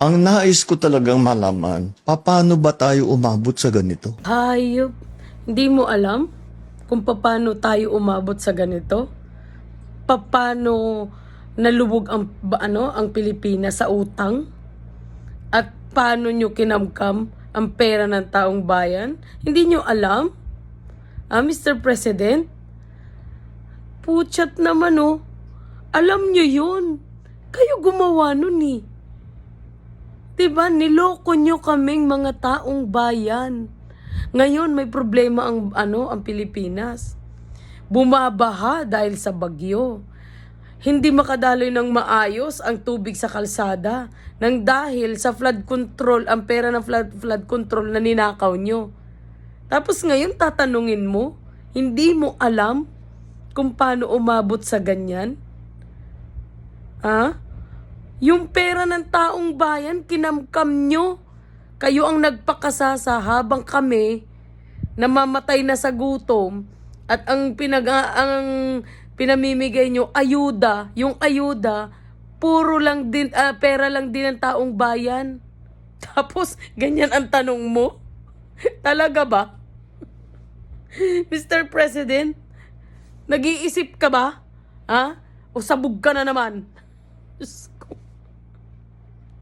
Ang nais ko talagang malaman, paano ba tayo umabot sa ganito? Hayop. Hindi mo alam kung paano tayo umabot sa ganito? Paano nalubog ang Pilipinas sa utang? At paano nyo kinamkam ang pera ng taong bayan? Hindi nyo alam? Mr. President? Puchat naman oh. Alam nyo yun. Kayo gumawa nun eh. Diba, niloko nyo kaming mga taong bayan. Ngayon may problema ang Pilipinas. Bumabaha dahil sa bagyo. Hindi makadaloy ng maayos ang tubig sa kalsada nang dahil sa flood control, ang pera ng flood control na ninakaw nyo. Tapos ngayon tatanungin mo, hindi mo alam kung paano umabot sa ganyan? Yung pera ng taong bayan, kinamkam nyo. Kayo ang nagpakasasa habang kami namamatay na sa gutom at ang pinamimigay nyo, ayuda. Yung ayuda, puro lang din, pera lang din ng taong bayan. Tapos, ganyan ang tanong mo? Talaga ba? Mr. President, nag-iisip ka ba? O sabog ka na naman?